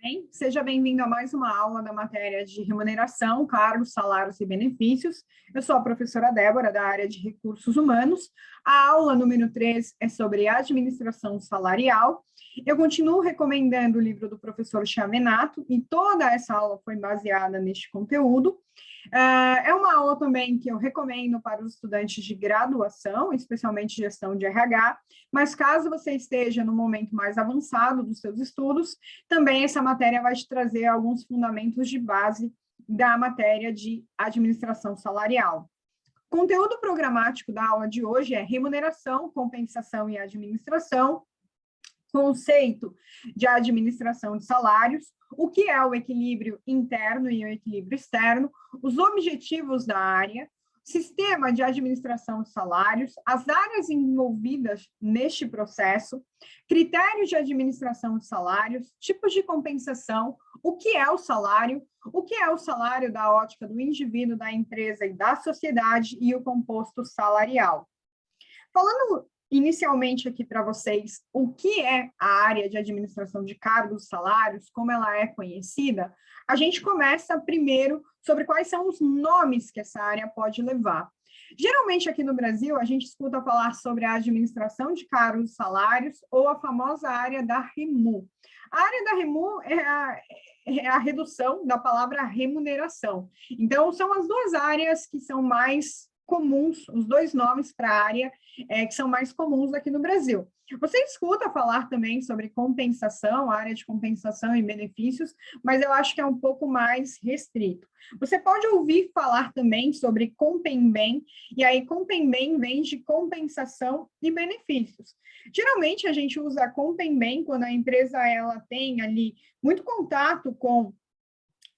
bem? Seja bem-vindo a mais uma aula da matéria de remuneração, cargos, salários e benefícios. Eu sou a professora Débora, da área de recursos humanos. A aula número 3 é sobre administração salarial. Eu continuo recomendando o livro do professor Chiavenato, e toda essa aula foi baseada neste conteúdo. É uma aula também que eu recomendo para os estudantes de graduação, especialmente gestão de RH, mas caso você esteja no momento mais avançado dos seus estudos, também essa matéria vai te trazer alguns fundamentos de base da matéria de administração salarial. Conteúdo programático da aula de hoje é remuneração, compensação e administração, conceito de administração de salários, o que é o equilíbrio interno e o equilíbrio externo, os objetivos da área, sistema de administração de salários, as áreas envolvidas neste processo, critérios de administração de salários, tipos de compensação, o que é o salário da ótica do indivíduo, da empresa e da sociedade e o composto salarial. Falando inicialmente aqui para vocês o que é a área de administração de cargos e salários, como ela é conhecida, a gente começa primeiro sobre quais são os nomes que essa área pode levar. Geralmente aqui no Brasil a gente escuta falar sobre a administração de cargos e salários ou a famosa área da REMU. A área da REMU é a redução da palavra remuneração. Então são as duas áreas que são mais comuns, os dois nomes para a área que são mais comuns aqui no Brasil. Você escuta falar também sobre compensação, área de compensação e benefícios, mas eu acho que é um pouco mais restrito. Você pode ouvir falar também sobre Compembem, e aí Compembem vem de compensação e benefícios. Geralmente a gente usa Compembem quando a empresa ela tem ali muito contato com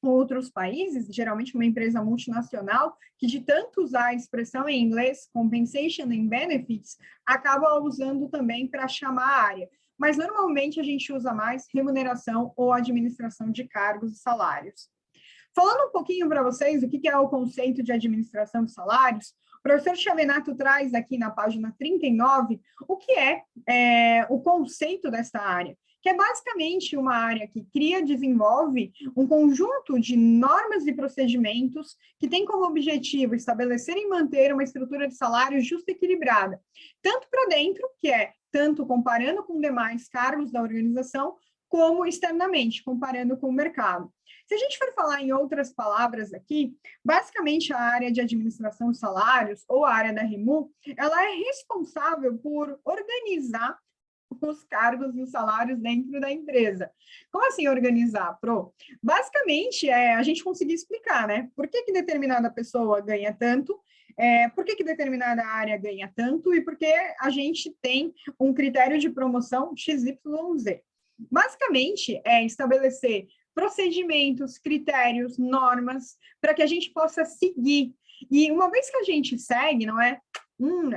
outros países, geralmente uma empresa multinacional, que de tanto usar a expressão em inglês, compensation and benefits, acaba usando também para chamar a área. Mas normalmente a gente usa mais remuneração ou administração de cargos e salários. Falando um pouquinho para vocês o que é o conceito de administração de salários, o professor Chiavenato traz aqui na página 39 o que é o conceito dessa área, que é basicamente uma área que cria e desenvolve um conjunto de normas e procedimentos que tem como objetivo estabelecer e manter uma estrutura de salário justa e equilibrada, tanto para dentro, que é tanto comparando com demais cargos da organização, como externamente, comparando com o mercado. Se a gente for falar em outras palavras aqui, basicamente a área de administração de salários, ou a área da REMU, ela é responsável por organizar os cargos e os salários dentro da empresa. Como assim organizar, Pro? Basicamente, a gente conseguir explicar, né? Por que determinada pessoa ganha tanto, por que determinada área ganha tanto e por que a gente tem um critério de promoção XYZ. Basicamente, é estabelecer procedimentos, critérios, normas, para que a gente possa seguir. E uma vez que a gente segue, não é?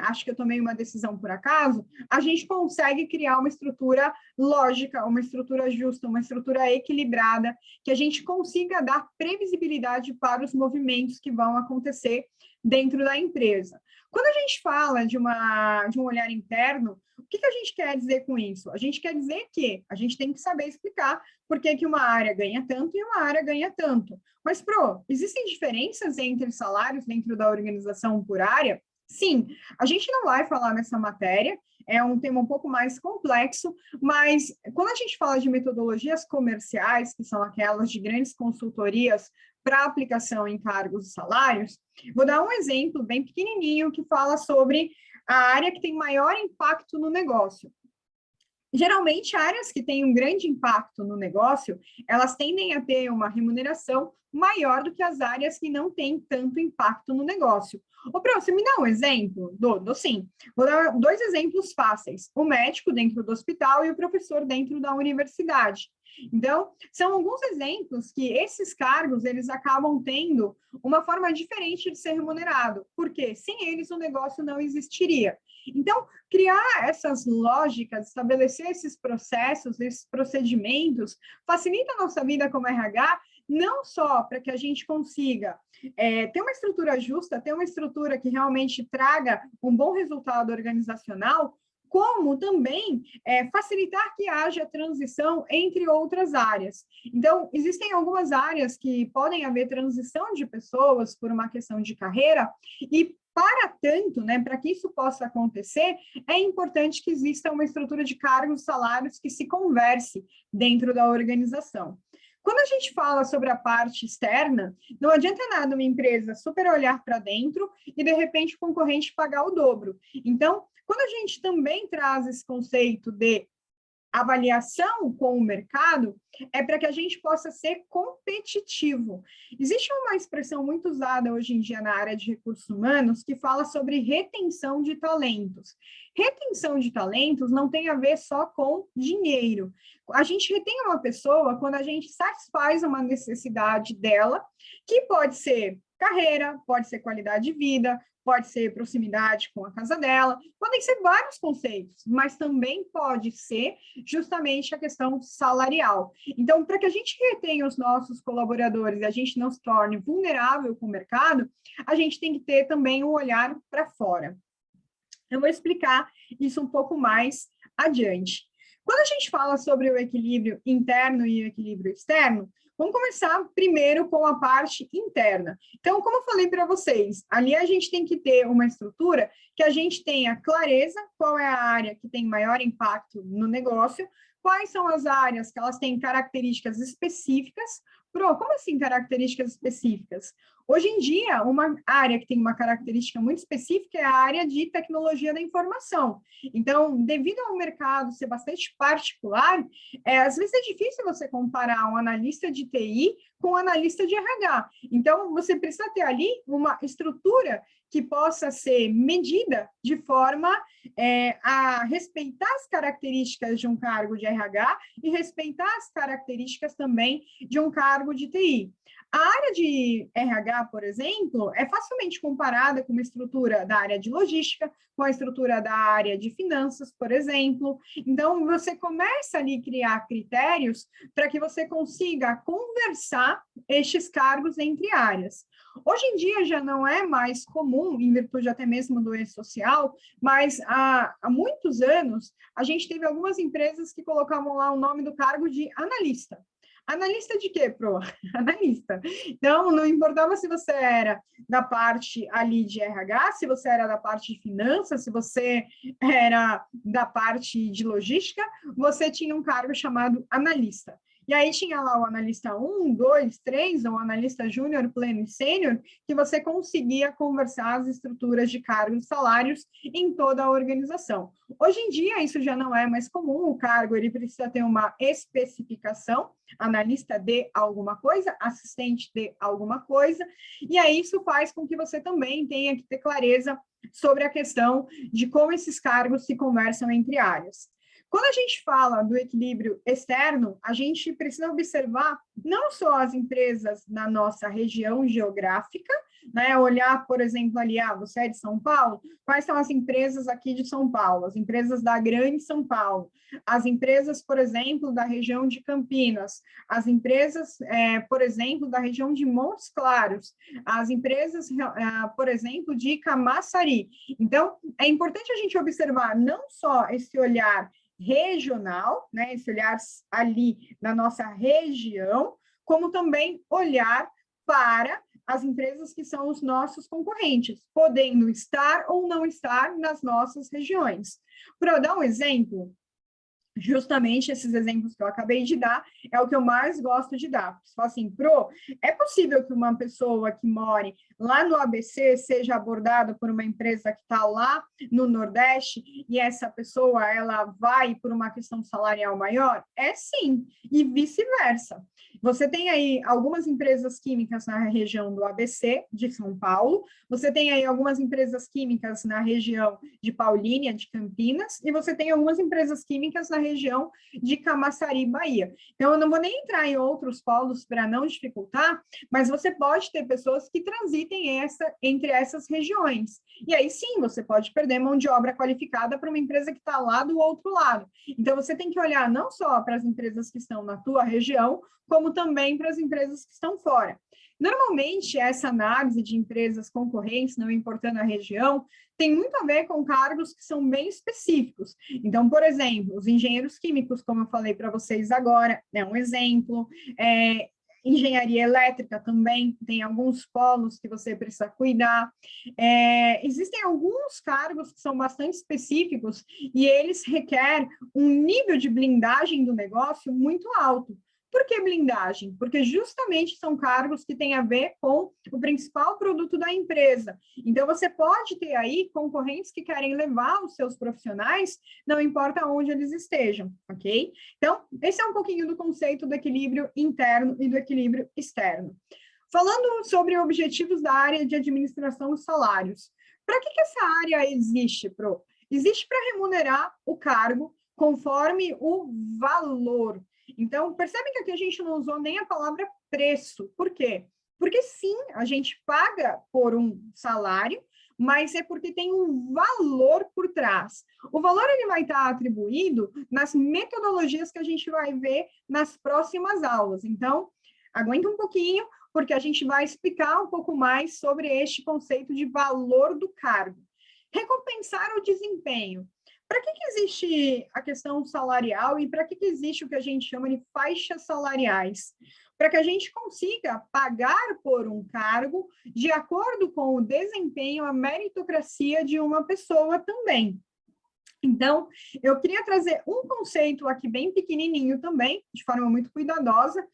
Acho que eu tomei uma decisão por acaso, a gente consegue criar uma estrutura lógica, uma estrutura justa, uma estrutura equilibrada, que a gente consiga dar previsibilidade para os movimentos que vão acontecer dentro da empresa. Quando a gente fala de um olhar interno, o que a gente quer dizer com isso? A gente quer dizer que a gente tem que saber explicar por que uma área ganha tanto e uma área ganha tanto. Mas, Pro, existem diferenças entre salários dentro da organização por área? Sim, a gente não vai falar nessa matéria, é um tema um pouco mais complexo, mas quando a gente fala de metodologias comerciais, que são aquelas de grandes consultorias para aplicação em cargos e salários, vou dar um exemplo bem pequenininho que fala sobre a área que tem maior impacto no negócio. Geralmente, áreas que têm um grande impacto no negócio, elas tendem a ter uma remuneração maior do que as áreas que não têm tanto impacto no negócio. Ô, Pro, você me dá um exemplo? Dou sim. Vou dar dois exemplos fáceis. O médico dentro do hospital e o professor dentro da universidade. Então, são alguns exemplos que esses cargos, eles acabam tendo uma forma diferente de ser remunerado, porque sem eles o negócio não existiria. Então, criar essas lógicas, estabelecer esses processos, esses procedimentos, facilita a nossa vida como RH, não só para que a gente consiga ter uma estrutura justa, ter uma estrutura que realmente traga um bom resultado organizacional, como também facilitar que haja transição entre outras áreas. Então, existem algumas áreas que podem haver transição de pessoas por uma questão de carreira, e para tanto, né, para que isso possa acontecer, é importante que exista uma estrutura de cargos e salários que se converse dentro da organização. Quando a gente fala sobre a parte externa, não adianta nada uma empresa super olhar para dentro e, de repente, o concorrente pagar o dobro. Então, quando a gente também traz esse conceito de avaliação com o mercado, é para que a gente possa ser competitivo. Existe uma expressão muito usada hoje em dia na área de recursos humanos que fala sobre retenção de talentos. Retenção de talentos não tem a ver só com dinheiro. A gente retém uma pessoa quando a gente satisfaz uma necessidade dela, que pode ser carreira, pode ser qualidade de vida, pode ser proximidade com a casa dela, podem ser vários conceitos, mas também pode ser justamente a questão salarial. Então, para que a gente retenha os nossos colaboradores e a gente não se torne vulnerável com o mercado, a gente tem que ter também um olhar para fora. Eu vou explicar isso um pouco mais adiante. Quando a gente fala sobre o equilíbrio interno e o equilíbrio externo, vamos começar primeiro com a parte interna. Então, como eu falei para vocês, ali a gente tem que ter uma estrutura que a gente tenha clareza qual é a área que tem maior impacto no negócio, quais são as áreas que elas têm características específicas. Como assim características específicas? Hoje em dia, uma área que tem uma característica muito específica é a área de tecnologia da informação. Então, devido ao mercado ser bastante particular, às vezes é difícil você comparar um analista de TI com um analista de RH. Então, você precisa ter ali uma estrutura que possa ser medida de forma a respeitar as características de um cargo de RH e respeitar as características também de um cargo de TI. A área de RH, por exemplo, é facilmente comparada com uma estrutura da área de logística, com a estrutura da área de finanças, por exemplo. Então, você começa ali a criar critérios para que você consiga conversar estes cargos entre áreas. Hoje em dia já não é mais comum, em virtude até mesmo do e-social, mas há muitos anos a gente teve algumas empresas que colocavam lá o nome do cargo de analista. Analista de quê, Pro? Analista. Então, não importava se você era da parte ali de RH, se você era da parte de finanças, se você era da parte de logística, você tinha um cargo chamado analista. E aí tinha lá o analista 1, 2, 3, ou analista júnior, pleno e sênior, que você conseguia conversar as estruturas de cargos e salários em toda a organização. Hoje em dia, isso já não é mais comum, o cargo ele precisa ter uma especificação, analista de alguma coisa, assistente de alguma coisa, e aí isso faz com que você também tenha que ter clareza sobre a questão de como esses cargos se conversam entre áreas. Quando a gente fala do equilíbrio externo, a gente precisa observar não só as empresas na nossa região geográfica, né? Olhar, por exemplo, ali, você é de São Paulo, quais são as empresas aqui de São Paulo? As empresas da Grande São Paulo, as empresas, por exemplo, da região de Campinas, as empresas, por exemplo, da região de Montes Claros, as empresas, por exemplo, de Camaçari. Então, é importante a gente observar não só esse olhar regional, né, esse olhar ali na nossa região, como também olhar para as empresas que são os nossos concorrentes, podendo estar ou não estar nas nossas regiões. Para dar um exemplo, justamente esses exemplos que eu acabei de dar é o que eu mais gosto de dar. Você fala assim, Pro, é possível que uma pessoa que more lá no ABC seja abordada por uma empresa que está lá no Nordeste e essa pessoa ela vai por uma questão salarial maior? É sim, e vice-versa. Você tem aí algumas empresas químicas na região do ABC, de São Paulo, você tem aí algumas empresas químicas na região de Paulínia, de Campinas, e você tem algumas empresas químicas na região de Camaçari, Bahia. Então, eu não vou nem entrar em outros polos para não dificultar, mas você pode ter pessoas que transitem entre essas regiões. E aí, sim, você pode perder mão de obra qualificada para uma empresa que está lá do outro lado. Então, você tem que olhar não só para as empresas que estão na tua região, como também para as empresas que estão fora. Normalmente, essa análise de empresas concorrentes, não importando a região, tem muito a ver com cargos que são bem específicos. Então, por exemplo, os engenheiros químicos, como eu falei para vocês agora, é um exemplo. Engenharia elétrica também, tem alguns polos que você precisa cuidar. Existem alguns cargos que são bastante específicos e eles requerem um nível de blindagem do negócio muito alto. Por que blindagem? Porque justamente são cargos que têm a ver com o principal produto da empresa. Então, você pode ter aí concorrentes que querem levar os seus profissionais, não importa onde eles estejam, ok? Então, esse é um pouquinho do conceito do equilíbrio interno e do equilíbrio externo. Falando sobre objetivos da área de administração e salários. Para que essa área existe, Pro? Existe para remunerar o cargo conforme o valor. Então, percebe que aqui a gente não usou nem a palavra preço. Por quê? Porque sim, a gente paga por um salário, mas é porque tem um valor por trás. O valor ele vai estar atribuído nas metodologias que a gente vai ver nas próximas aulas. Então, aguenta um pouquinho, porque a gente vai explicar um pouco mais sobre este conceito de valor do cargo. Recompensar o desempenho. Para que existe a questão salarial e para que existe o que a gente chama de faixas salariais? Para que a gente consiga pagar por um cargo de acordo com o desempenho, a meritocracia de uma pessoa também. Então, eu queria trazer um conceito aqui bem pequenininho também, de forma muito cuidadosa,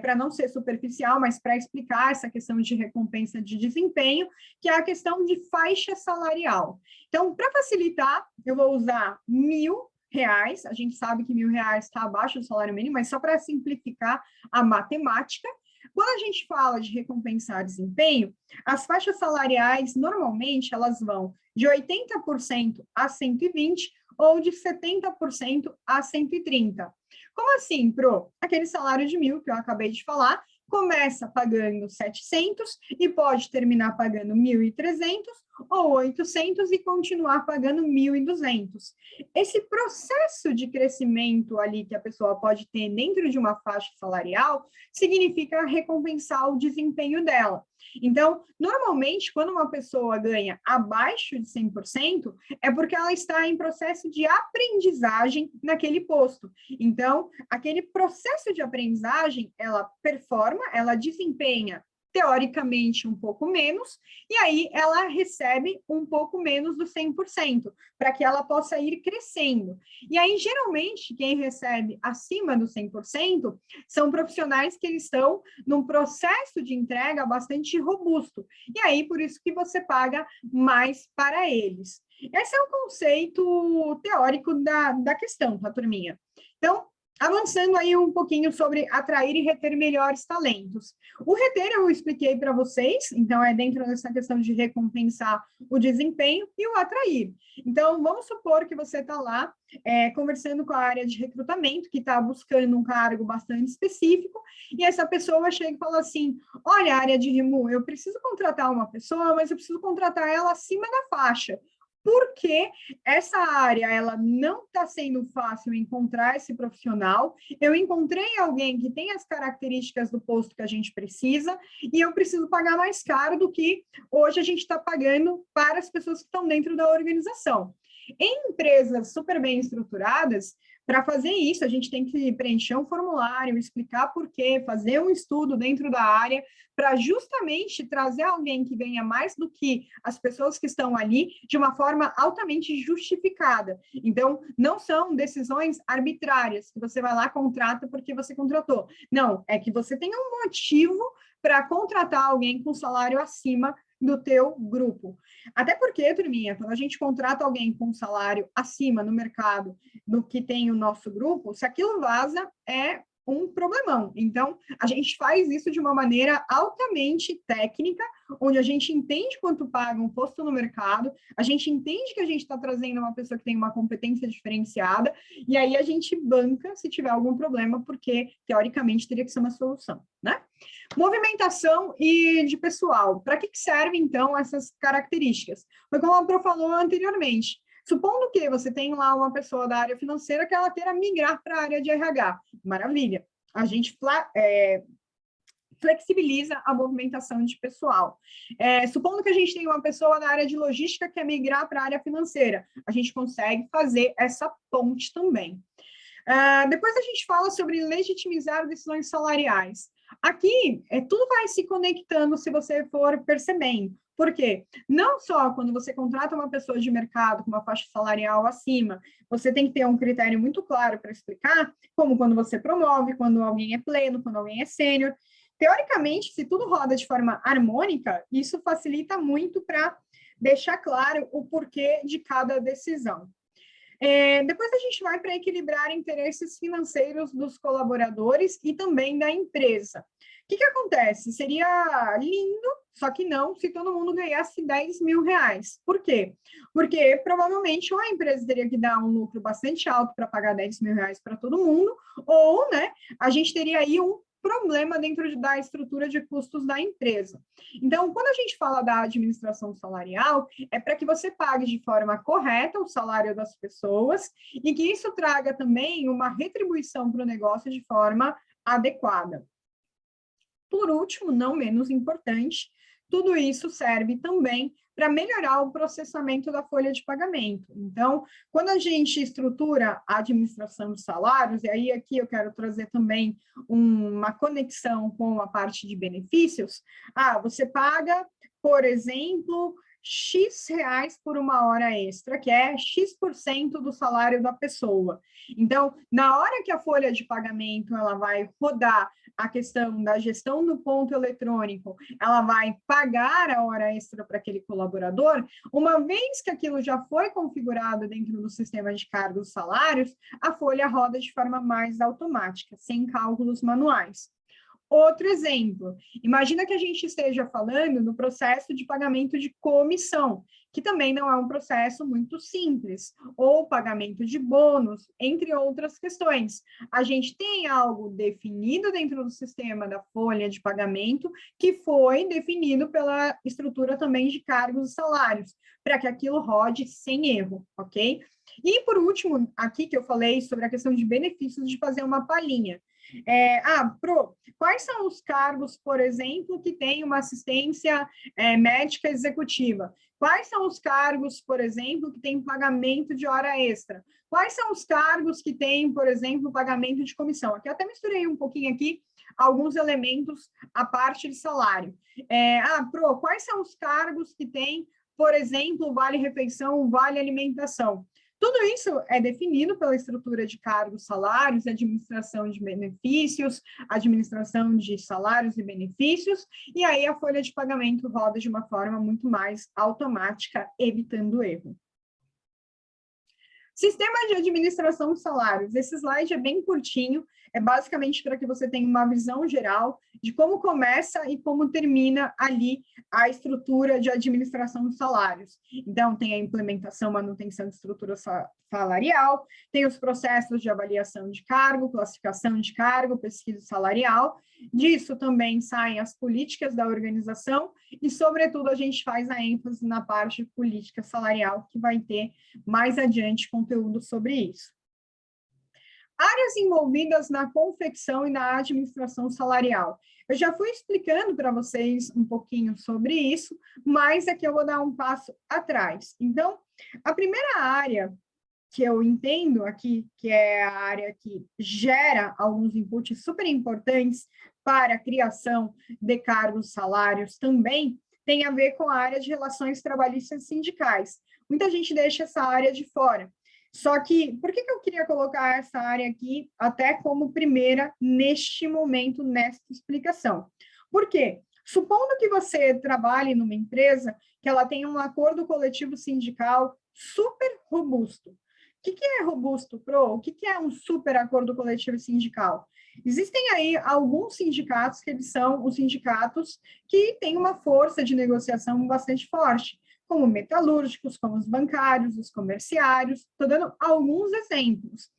para não ser superficial, mas para explicar essa questão de recompensa de desempenho, que é a questão de faixa salarial. Então, para facilitar, eu vou usar R$1.000, a gente sabe que R$1.000 está abaixo do salário mínimo, mas só para simplificar a matemática. Quando a gente fala de recompensar desempenho, as faixas salariais, normalmente, elas vão de 80% a 120% ou de 70% a 130%. Como assim, Pro? Aquele salário de 1.000 que eu acabei de falar, começa pagando 700 e pode terminar pagando 1.300 ou 800 e continuar pagando 1.200. Esse processo de crescimento ali que a pessoa pode ter dentro de uma faixa salarial significa recompensar o desempenho dela. Então, normalmente, quando uma pessoa ganha abaixo de 100%, é porque ela está em processo de aprendizagem naquele posto. Então, aquele processo de aprendizagem, ela performa, ela desempenha teoricamente um pouco menos, e aí ela recebe um pouco menos do 100%, para que ela possa ir crescendo. E aí, geralmente, quem recebe acima do 100% são profissionais que eles estão num processo de entrega bastante robusto, e aí por isso que você paga mais para eles. Esse é o conceito teórico da questão, tá, turminha? Então, avançando aí um pouquinho sobre atrair e reter melhores talentos. O reter eu expliquei para vocês, então é dentro dessa questão de recompensar o desempenho e o atrair. Então, vamos supor que você está lá conversando com a área de recrutamento, que está buscando um cargo bastante específico, e essa pessoa chega e fala assim, olha, área de Remu, eu preciso contratar uma pessoa, mas eu preciso contratar ela acima da faixa. Porque essa área ela não está sendo fácil encontrar esse profissional. Eu encontrei alguém que tem as características do posto que a gente precisa e eu preciso pagar mais caro do que hoje a gente está pagando para as pessoas que estão dentro da organização. Em empresas super bem estruturadas, para fazer isso, a gente tem que preencher um formulário, explicar por quê, fazer um estudo dentro da área, para justamente trazer alguém que ganha mais do que as pessoas que estão ali, de uma forma altamente justificada. Então, não são decisões arbitrárias, que você vai lá, contrata porque você contratou. Não, é que você tem um motivo para contratar alguém com salário acima do teu grupo. Até porque, turminha, quando a gente contrata alguém com salário acima no mercado do que tem o nosso grupo, se aquilo vaza, é um problemão. Então, a gente faz isso de uma maneira altamente técnica, onde a gente entende quanto paga um posto no mercado, a gente entende que a gente está trazendo uma pessoa que tem uma competência diferenciada, e aí a gente banca se tiver algum problema, porque, teoricamente, teria que ser uma solução, né? Movimentação e de pessoal. Para que servem, então, essas características? Foi como a Pro falou anteriormente. Supondo que você tem lá uma pessoa da área financeira que ela queira migrar para a área de RH. Maravilha. A gente flexibiliza a movimentação de pessoal. Supondo que a gente tem uma pessoa na área de logística que quer migrar para a área financeira, a gente consegue fazer essa ponte também. Depois a gente fala sobre legitimizar decisões salariais. Aqui, tudo vai se conectando se você for percebendo. Por quê? Não só quando você contrata uma pessoa de mercado com uma faixa salarial acima, você tem que ter um critério muito claro para explicar, como quando você promove, quando alguém é pleno, quando alguém é sênior. Teoricamente, se tudo roda de forma harmônica, isso facilita muito para deixar claro o porquê de cada decisão. Depois a gente vai para equilibrar interesses financeiros dos colaboradores e também da empresa. O que acontece? Seria lindo, só que não, se todo mundo ganhasse 10 mil reais. Por quê? Porque provavelmente ou a empresa teria que dar um lucro bastante alto para pagar 10 mil reais para todo mundo, ou, né, a gente teria aí um problema dentro da estrutura de custos da empresa. Então, quando a gente fala da administração salarial, é para que você pague de forma correta o salário das pessoas e que isso traga também uma retribuição para o negócio de forma adequada. Por último, não menos importante, tudo isso serve também para melhorar o processamento da folha de pagamento. Então, quando a gente estrutura a administração de salários, e aí aqui eu quero trazer também uma conexão com a parte de benefícios, você paga, por exemplo, X reais por uma hora extra, que é X% do salário da pessoa. Então, na hora que a folha de pagamento ela vai rodar a questão da gestão do ponto eletrônico, ela vai pagar a hora extra para aquele colaborador, uma vez que aquilo já foi configurado dentro do sistema de cargos e salários, a folha roda de forma mais automática, sem cálculos manuais. Outro exemplo, imagina que a gente esteja falando do processo de pagamento de comissão, que também não é um processo muito simples, ou pagamento de bônus, entre outras questões. A gente tem algo definido dentro do sistema da folha de pagamento, que foi definido pela estrutura também de cargos e salários, para que aquilo rode sem erro, ok? E, por último, aqui que eu falei sobre a questão de benefícios, de fazer uma palhinha. Quais são os cargos, por exemplo, que têm uma assistência médica executiva? Quais são os cargos, por exemplo, que têm pagamento de hora extra? Quais são os cargos que têm, por exemplo, pagamento de comissão? Aqui eu até misturei um pouquinho aqui alguns elementos à parte de salário. Quais são os cargos que têm, por exemplo, vale-refeição, vale-alimentação? Tudo isso é definido pela estrutura de cargos, salários, administração de benefícios, administração de salários e benefícios, e aí a folha de pagamento roda de uma forma muito mais automática, evitando erro. Sistema de administração de salários. Esse slide é bem curtinho, é basicamente para que você tenha uma visão geral de como começa e como termina ali a estrutura de administração de salários. Então, tem a implementação, manutenção de estrutura salarial, tem os processos de avaliação de cargo, classificação de cargo, pesquisa salarial. Disso também saem as políticas da organização e, sobretudo, a gente faz a ênfase na parte de política salarial, que vai ter mais adiante conteúdo sobre isso. Áreas envolvidas na confecção e na administração salarial. Eu já fui explicando para vocês um pouquinho sobre isso, mas aqui eu vou dar um passo atrás. Então, a primeira área que eu entendo aqui, que é a área que gera alguns inputs super importantes para a criação de cargos, salários também, tem a ver com a área de relações trabalhistas e sindicais. Muita gente deixa essa área de fora. Só que, por que eu queria colocar essa área aqui até como primeira neste momento, nesta explicação? Por quê? Supondo que você trabalhe numa empresa que ela tenha um acordo coletivo sindical super robusto. O que é robusto, Pro? O que é um super acordo coletivo sindical? Existem aí alguns sindicatos que eles são os sindicatos que têm uma força de negociação bastante forte, como metalúrgicos, como os bancários, os comerciários. Estou dando alguns exemplos.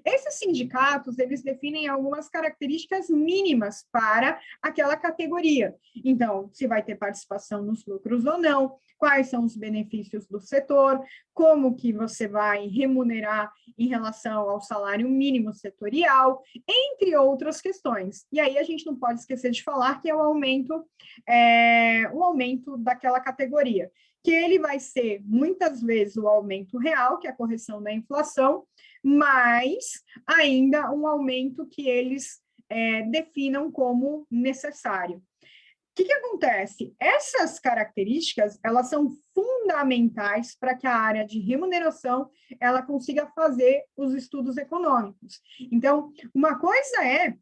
Esses sindicatos, eles definem algumas características mínimas para aquela categoria. Então, se vai ter participação nos lucros ou não, quais são os benefícios do setor, como que você vai remunerar em relação ao salário mínimo setorial, entre outras questões. E aí a gente não pode esquecer de falar que é o aumento daquela categoria, que ele vai ser, muitas vezes, o aumento real, que é a correção da inflação, mas ainda um aumento que eles definam como necessário. O que acontece? Essas características, elas são fundamentais para que a área de remuneração ela consiga fazer os estudos econômicos. Então, uma coisa é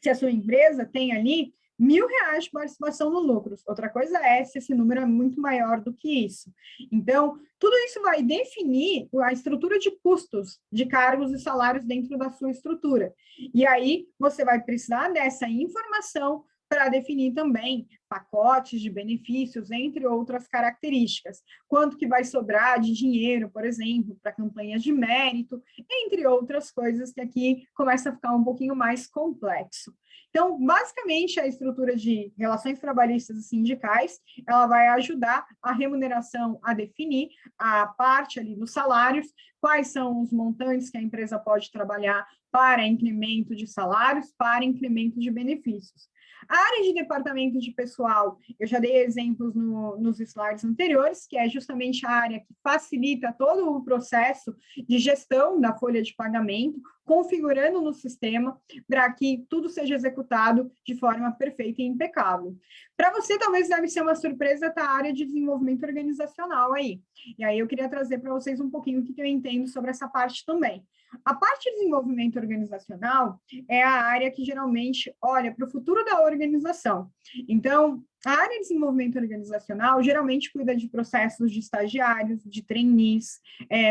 se a sua empresa tem ali R$ 1.000 de participação no lucro. Outra coisa é se esse número é muito maior do que isso. Então, tudo isso vai definir a estrutura de custos de cargos e salários dentro da sua estrutura. E aí, você vai precisar dessa informação para definir também pacotes de benefícios, entre outras características. Quanto que vai sobrar de dinheiro, por exemplo, para campanhas de mérito, entre outras coisas que aqui começa a ficar um pouquinho mais complexo. Então, basicamente, a estrutura de relações trabalhistas e sindicais, ela vai ajudar a remuneração a definir a parte ali dos salários, quais são os montantes que a empresa pode trabalhar para incremento de salários, para incremento de benefícios. A área de departamento de pessoal, eu já dei exemplos nos slides anteriores, que é justamente a área que facilita todo o processo de gestão da folha de pagamento, configurando no sistema para que tudo seja executado de forma perfeita e impecável. Para você, talvez deve ser uma surpresa estar a área de desenvolvimento organizacional aí. E aí eu queria trazer para vocês um pouquinho o que eu entendo sobre essa parte também. A parte de desenvolvimento organizacional é a área que geralmente olha para o futuro da organização. Então, a área de desenvolvimento organizacional geralmente cuida de processos de estagiários, de trainees,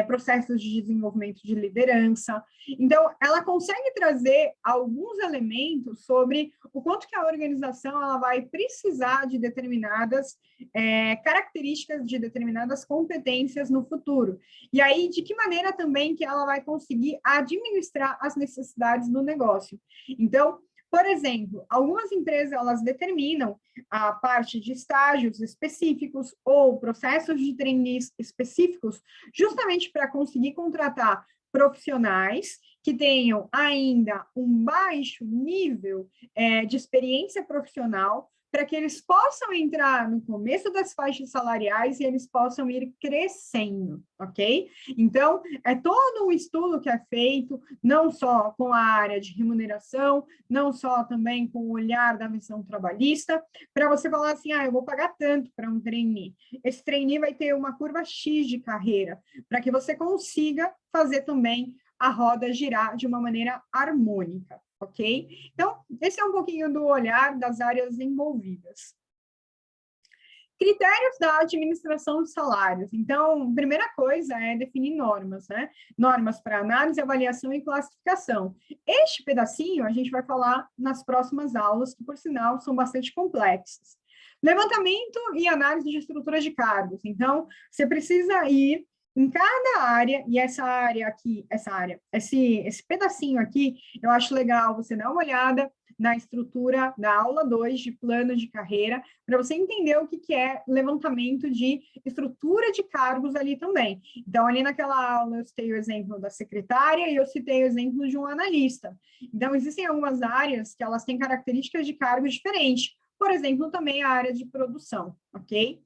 processos de desenvolvimento de liderança. Então, ela consegue trazer alguns elementos sobre o quanto que a organização ela vai precisar de determinadas características, de determinadas competências no futuro. E aí, de que maneira também que ela vai conseguir administrar as necessidades do negócio. Então, por exemplo, algumas empresas elas determinam a parte de estágios específicos ou processos de trainees específicos, justamente para conseguir contratar profissionais que tenham ainda um baixo nível de experiência profissional, para que eles possam entrar no começo das faixas salariais e eles possam ir crescendo, ok? Então, é todo um estudo que é feito, não só com a área de remuneração, não só também com o olhar da visão trabalhista, para você falar assim, eu vou pagar tanto para um trainee. Esse trainee vai ter uma curva X de carreira, para que você consiga fazer também a roda girar de uma maneira harmônica. Ok? Então, esse é um pouquinho do olhar das áreas envolvidas. Critérios da administração de salários. Então, primeira coisa é definir normas, né? Normas para análise, avaliação e classificação. Este pedacinho a gente vai falar nas próximas aulas, que, por sinal, são bastante complexas. Levantamento e análise de estruturas de cargos. Então, você precisa ir em cada área, e essa área aqui, esse pedacinho aqui, eu acho legal você dar uma olhada na estrutura da aula 2 de plano de carreira, para você entender o que é levantamento de estrutura de cargos ali também. Então, ali naquela aula eu citei o exemplo da secretária e eu citei o exemplo de um analista. Então, existem algumas áreas que elas têm características de cargos diferentes. Por exemplo, também a área de produção, ok?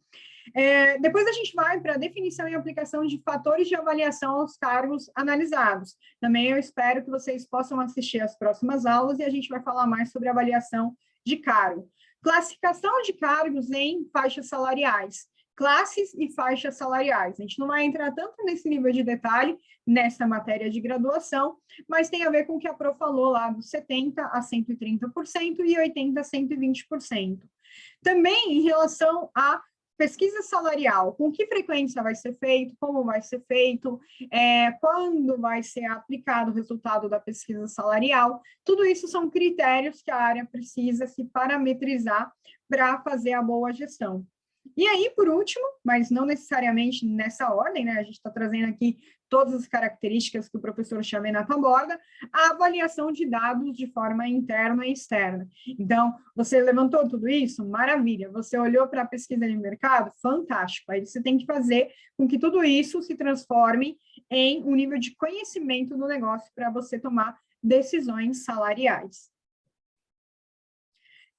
Depois a gente vai para a definição e aplicação de fatores de avaliação aos cargos analisados. Também eu espero que vocês possam assistir às próximas aulas e a gente vai falar mais sobre avaliação de cargo. Classificação de cargos em faixas salariais. Classes e faixas salariais. A gente não vai entrar tanto nesse nível de detalhe nessa matéria de graduação, mas tem a ver com o que a Pro falou lá, dos 70% a 130% e 80% a 120%. Também em relação a pesquisa salarial, com que frequência vai ser feito, como vai ser feito, quando vai ser aplicado o resultado da pesquisa salarial, tudo isso são critérios que a área precisa se parametrizar para fazer a boa gestão. E aí, por último, mas não necessariamente nessa ordem, né? A gente está trazendo aqui todas as características que o professor Chavenato aborda, a avaliação de dados de forma interna e externa. Então, você levantou tudo isso? Maravilha. Você olhou para a pesquisa de mercado? Fantástico. Aí você tem que fazer com que tudo isso se transforme em um nível de conhecimento do negócio para você tomar decisões salariais.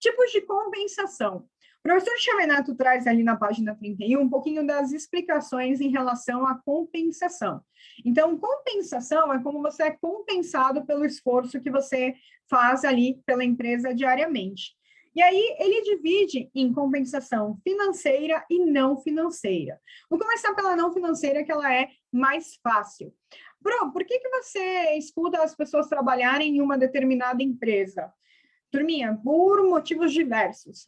Tipos de compensação. O professor Chavenato traz ali na página 31 um pouquinho das explicações em relação à compensação. Então, compensação é como você é compensado pelo esforço que você faz ali pela empresa diariamente. E aí, ele divide em compensação financeira e não financeira. Vou começar pela não financeira, que ela é mais fácil. Bro, por que você escuta as pessoas trabalharem em uma determinada empresa? Turminha, por motivos diversos.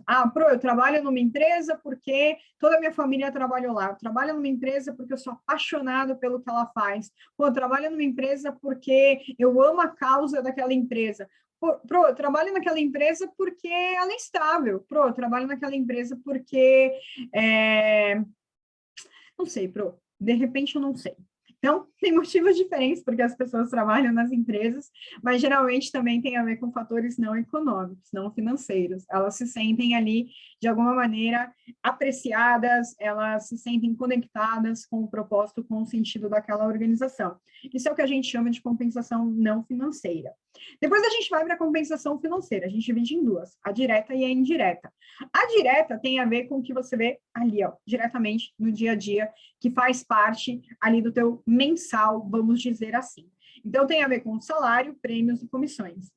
Eu trabalho numa empresa porque toda a minha família trabalhou lá. Eu trabalho numa empresa porque eu sou apaixonado pelo que ela faz. Eu trabalho numa empresa porque eu amo a causa daquela empresa. Eu trabalho naquela empresa porque ela é estável. Eu trabalho naquela empresa porque... Não sei, de repente eu não sei. Então, tem motivos diferentes porque as pessoas trabalham nas empresas, mas geralmente também tem a ver com fatores não econômicos, não financeiros. Elas se sentem ali, de alguma maneira, apreciadas, elas se sentem conectadas com o propósito, com o sentido daquela organização. Isso é o que a gente chama de compensação não financeira. Depois a gente vai para a compensação financeira, a gente divide em duas, a direta e a indireta. A direta tem a ver com o que você vê ali, ó, diretamente no dia a dia, que faz parte ali do teu mensal, vamos dizer assim. Então, tem a ver com salário, prêmios e comissões.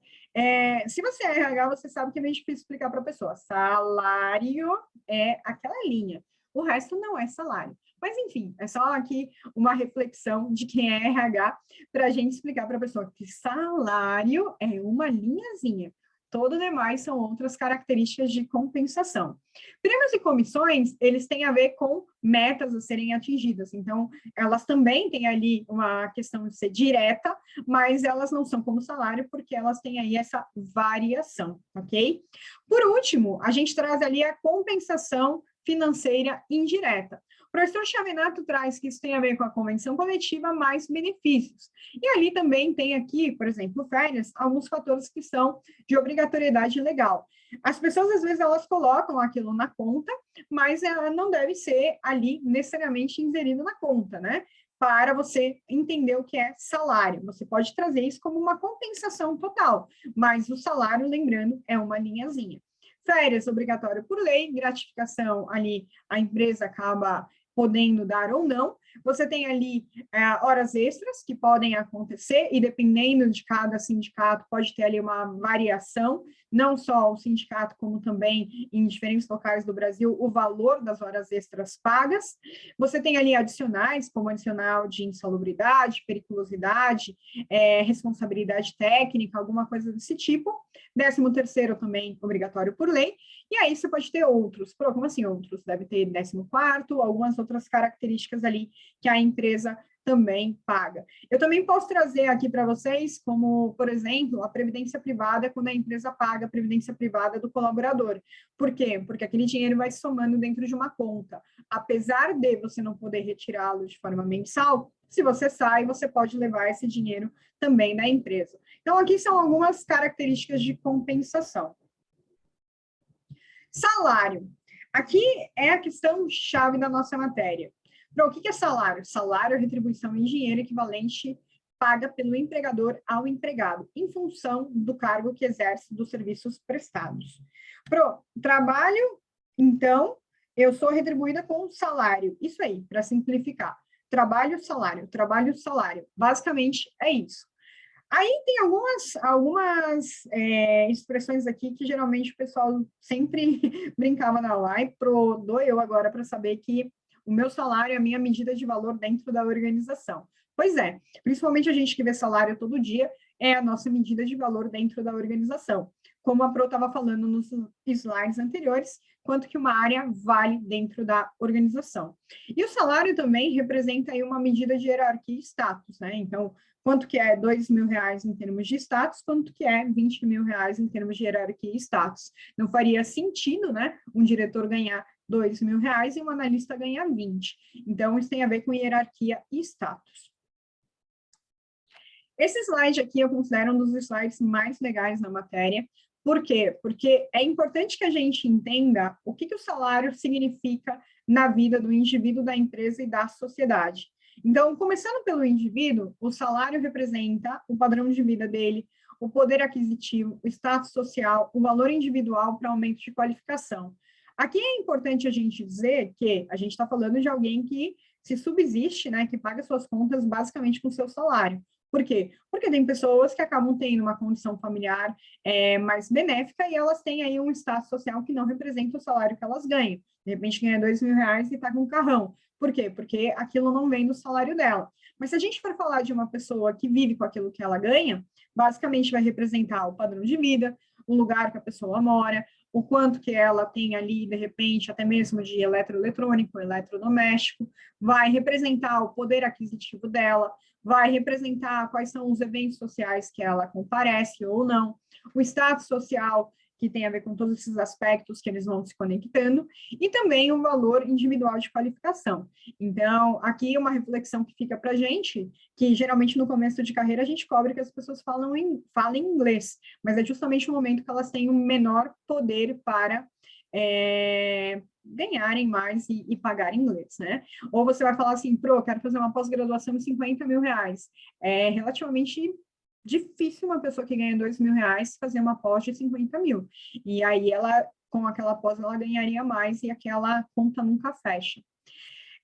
Se você é RH, você sabe que é meio difícil explicar para a pessoa. Salário é aquela linha, o resto não é salário. Mas, enfim, é só aqui uma reflexão de quem é RH para a gente explicar para a pessoa que salário é uma linhazinha. Todo demais são outras características de compensação. Prêmios e comissões, eles têm a ver com metas a serem atingidas. Então, elas também têm ali uma questão de ser direta, mas elas não são como salário, porque elas têm aí essa variação, ok? Por último, a gente traz ali a compensação financeira indireta. O professor Chavenato traz que isso tem a ver com a convenção coletiva, mais benefícios. E ali também tem aqui, por exemplo, férias, alguns fatores que são de obrigatoriedade legal. As pessoas, às vezes, elas colocam aquilo na conta, mas ela não deve ser ali necessariamente inserido na conta, né? Para você entender o que é salário. Você pode trazer isso como uma compensação total, mas o salário, lembrando, é uma linhazinha. Férias, obrigatório por lei, gratificação ali, a empresa acaba podendo dar ou não. Você tem ali horas extras que podem acontecer e dependendo de cada sindicato pode ter ali uma variação, não só o sindicato como também em diferentes locais do Brasil o valor das horas extras pagas. Você tem ali adicionais, como adicional de insalubridade, periculosidade, responsabilidade técnica, alguma coisa desse tipo. 13º também obrigatório por lei. E aí você pode ter outros. Como assim outros? Deve ter 14º, algumas outras características ali que a empresa também paga. Eu também posso trazer aqui para vocês, como, por exemplo, a previdência privada, quando a empresa paga a previdência privada do colaborador. Por quê? Porque aquele dinheiro vai somando dentro de uma conta. Apesar de você não poder retirá-lo de forma mensal, se você sai, você pode levar esse dinheiro também na empresa. Então, aqui são algumas características de compensação. Salário. Aqui é a questão chave da nossa matéria. O que é salário? Salário é retribuição em dinheiro equivalente paga pelo empregador ao empregado, em função do cargo que exerce dos serviços prestados. Trabalho, então, eu sou retribuída com salário. Isso aí, para simplificar. Trabalho, salário, trabalho, salário. Basicamente, é isso. Aí tem algumas expressões aqui que geralmente o pessoal sempre brincava na live, dou eu agora para saber que o meu salário é a minha medida de valor dentro da organização. Pois é, principalmente a gente que vê salário todo dia, é a nossa medida de valor dentro da organização. Como a Pro estava falando nos slides anteriores, quanto que uma área vale dentro da organização. E o salário também representa aí uma medida de hierarquia e status, né? Então, quanto que é R$2.000 em termos de status, quanto que é R$20.000 em termos de hierarquia e status. Não faria sentido, né, um diretor ganhar R$ 2.000 e um analista ganha 20. Então, isso tem a ver com hierarquia e status. Esse slide aqui eu considero um dos slides mais legais na matéria. Por quê? Porque é importante que a gente entenda o que o salário significa na vida do indivíduo, da empresa e da sociedade. Então, começando pelo indivíduo, o salário representa o padrão de vida dele, o poder aquisitivo, o status social, o valor individual para aumento de qualificação. Aqui é importante a gente dizer que a gente está falando de alguém que se subsiste, né, que paga suas contas basicamente com seu salário. Por quê? Porque tem pessoas que acabam tendo uma condição familiar mais benéfica e elas têm aí um status social que não representa o salário que elas ganham. De repente ganha R$ 2.000 e está com um carrão. Por quê? Porque aquilo não vem do salário dela. Mas se a gente for falar de uma pessoa que vive com aquilo que ela ganha, basicamente vai representar o padrão de vida, o lugar que a pessoa mora, o quanto que ela tem ali, de repente, até mesmo de eletroeletrônico, eletrodoméstico, vai representar o poder aquisitivo dela, vai representar quais são os eventos sociais que ela comparece ou não, o status social, que tem a ver com todos esses aspectos que eles vão se conectando, e também o valor individual de qualificação. Então, aqui uma reflexão que fica para a gente, que geralmente no começo de carreira a gente cobra que as pessoas falem inglês, mas é justamente o momento que elas têm um menor poder para ganharem mais e pagar inglês, né? Ou você vai falar assim, quero fazer uma pós-graduação de R$ 50.000. É relativamente difícil uma pessoa que ganha R$ 2.000 fazer uma pós de 50 mil. E aí ela, com aquela pós, ela ganharia mais e aquela conta nunca fecha.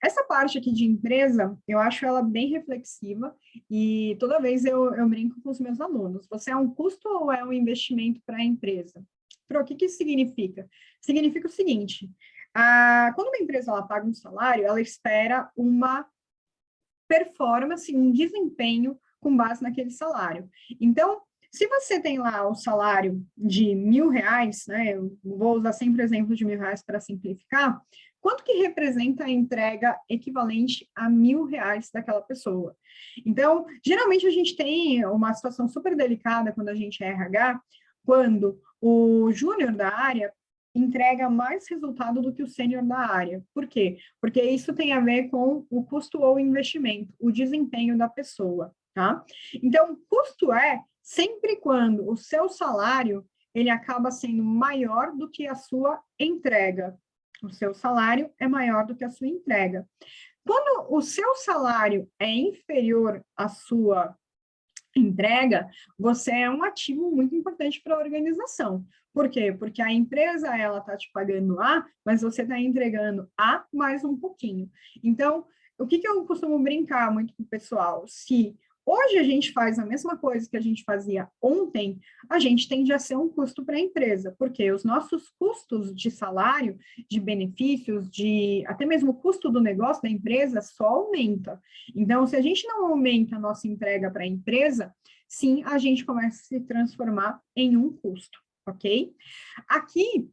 Essa parte aqui de empresa, eu acho ela bem reflexiva e toda vez eu brinco com os meus alunos. Você é um custo ou é um investimento para a empresa? O que isso significa? Significa o seguinte, quando uma empresa ela paga um salário, ela espera uma performance, um desempenho com base naquele salário. Então, se você tem lá o salário de R$ 1.000, né, eu vou usar sempre o exemplo de R$ 1.000 para simplificar, quanto que representa a entrega equivalente a R$ 1.000 daquela pessoa? Então, geralmente a gente tem uma situação super delicada quando a gente é RH, quando o júnior da área entrega mais resultado do que o sênior da área. Por quê? Porque isso tem a ver com o custo ou investimento, o desempenho da pessoa, tá? Então, custo é sempre quando o seu salário ele acaba sendo maior do que a sua entrega. O seu salário é maior do que a sua entrega. Quando o seu salário é inferior à sua entrega, você é um ativo muito importante para a organização. Por quê? Porque a empresa, ela está te pagando A, mas você está entregando A mais um pouquinho. Então, o que eu costumo brincar muito com o pessoal? Se hoje a gente faz a mesma coisa que a gente fazia ontem, a gente tende a ser um custo para a empresa, porque os nossos custos de salário, de benefícios, até mesmo o custo do negócio da empresa só aumenta. Então, se a gente não aumenta a nossa entrega para a empresa, sim, a gente começa a se transformar em um custo, ok? Aqui,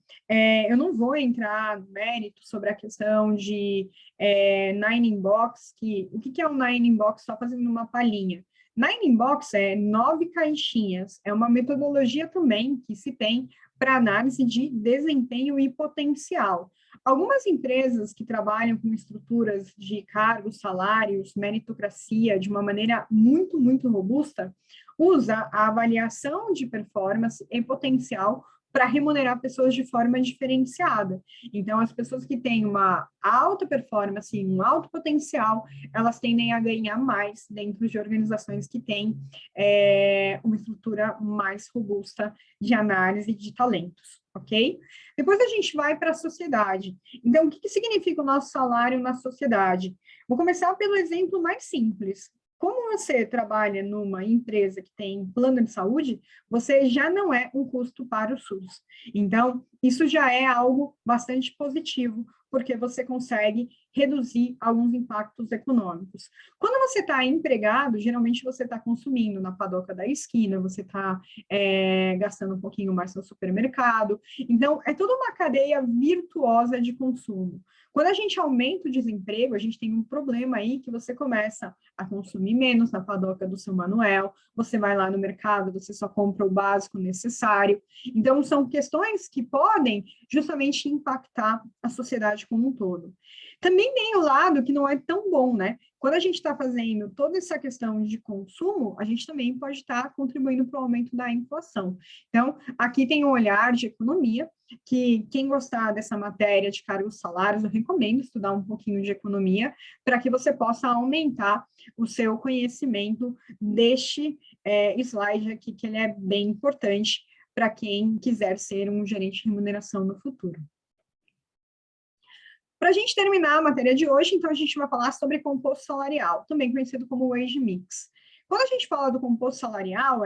eu não vou entrar no mérito sobre a questão de Nine in Box, o que é o Nine in Box, só fazendo uma palhinha. Nine in Box é 9 caixinhas, é uma metodologia também que se tem para análise de desempenho e potencial. Algumas empresas que trabalham com estruturas de cargos, salários, meritocracia de uma maneira muito, muito robusta, usa a avaliação de performance e potencial para remunerar pessoas de forma diferenciada. Então, as pessoas que têm uma alta performance, um alto potencial, elas tendem a ganhar mais dentro de organizações que têm uma estrutura mais robusta de análise de talentos, ok? Depois a gente vai para a sociedade. Então, o que significa o nosso salário na sociedade? Vou começar pelo exemplo mais simples. Como você trabalha numa empresa que tem plano de saúde, você já não é um custo para o SUS. Então, isso já é algo bastante positivo, porque você consegue reduzir alguns impactos econômicos. Quando você está empregado, geralmente você está consumindo na padoca da esquina, você está gastando um pouquinho mais no supermercado. Então, é toda uma cadeia virtuosa de consumo. Quando a gente aumenta o desemprego, a gente tem um problema aí que você começa a consumir menos na padoca do seu Manuel, você vai lá no mercado, você só compra o básico necessário. Então, são questões que podem justamente impactar a sociedade sociedade como um todo. Também tem o lado que não é tão bom, né? Quando a gente está fazendo toda essa questão de consumo, a gente também pode estar contribuindo para o aumento da inflação. Então, aqui tem um olhar de economia, que quem gostar dessa matéria de cargos salários, eu recomendo estudar um pouquinho de economia, para que você possa aumentar o seu conhecimento deste slide aqui, que ele é bem importante para quem quiser ser um gerente de remuneração no futuro. Para a gente terminar a matéria de hoje, então a gente vai falar sobre composto salarial, também conhecido como wage mix. Quando a gente fala do composto salarial,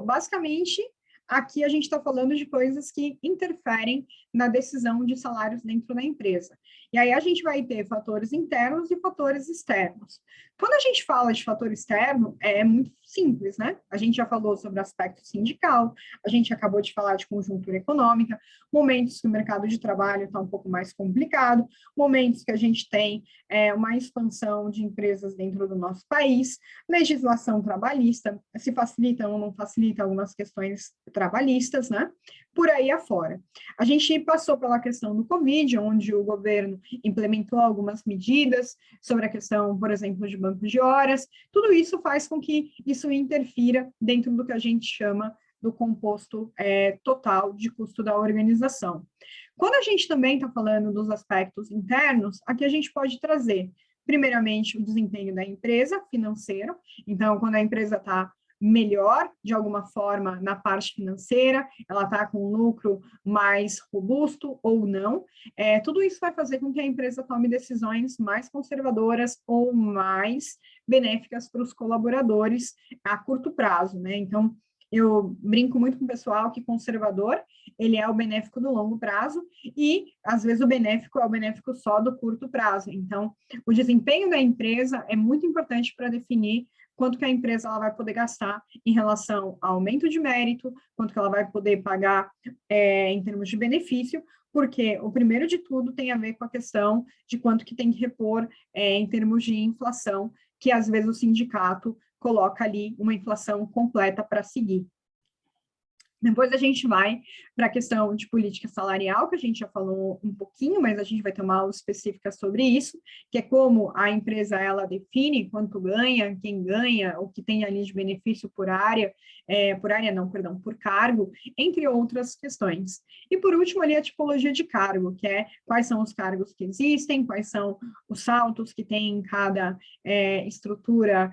basicamente, aqui a gente está falando de coisas que interferem na decisão de salários dentro da empresa. E aí a gente vai ter fatores internos e fatores externos. Quando a gente fala de fator externo, é muito simples, né? A gente já falou sobre o aspecto sindical, a gente acabou de falar de conjuntura econômica, momentos que o mercado de trabalho está um pouco mais complicado, momentos que a gente tem uma expansão de empresas dentro do nosso país, legislação trabalhista, se facilita ou não facilita algumas questões trabalhistas, né? Por aí afora. A gente passou pela questão do Covid, onde o governo implementou algumas medidas sobre a questão, por exemplo, de banco de horas. Tudo isso faz com que isso interfira dentro do que a gente chama do composto total de custo da organização. Quando a gente também está falando dos aspectos internos, aqui a gente pode trazer, primeiramente, o desempenho da empresa financeiro. Então, quando a empresa está melhor, de alguma forma, na parte financeira, ela está com um lucro mais robusto ou não, tudo isso vai fazer com que a empresa tome decisões mais conservadoras ou mais benéficas para os colaboradores a curto prazo, né? Então, eu brinco muito com o pessoal que conservador, ele é o benéfico do longo prazo e, às vezes, o benéfico é o benéfico só do curto prazo. Então, o desempenho da empresa é muito importante para definir quanto que a empresa ela vai poder gastar em relação ao aumento de mérito, quanto que ela vai poder pagar em termos de benefício, porque o primeiro de tudo tem a ver com a questão de quanto que tem que repor em termos de inflação, que às vezes o sindicato coloca ali uma inflação completa para seguir. Depois a gente vai para a questão de política salarial, que a gente já falou um pouquinho, mas a gente vai ter uma aula específica sobre isso, que é como a empresa ela define quanto ganha, quem ganha, o que tem ali de benefício por área, por cargo, entre outras questões. E por último ali a tipologia de cargo, que é quais são os cargos que existem, quais são os saltos que tem em cada estrutura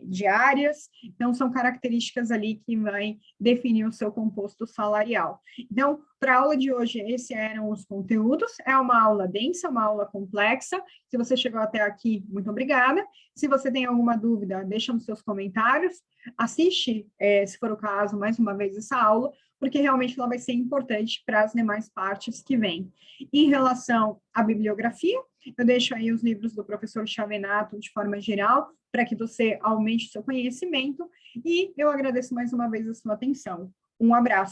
de áreas, então são características ali que vai definir o seu composto salarial. Então, para a aula de hoje, esses eram os conteúdos, é uma aula densa, uma aula complexa, se você chegou até aqui, muito obrigada, se você tem alguma dúvida, deixa nos seus comentários, assiste, se for o caso, mais uma vez essa aula, porque realmente ela vai ser importante para as demais partes que vêm. Em relação à bibliografia, eu deixo aí os livros do professor Chavenato de forma geral, para que você aumente o seu conhecimento, e eu agradeço mais uma vez a sua atenção. Um abraço.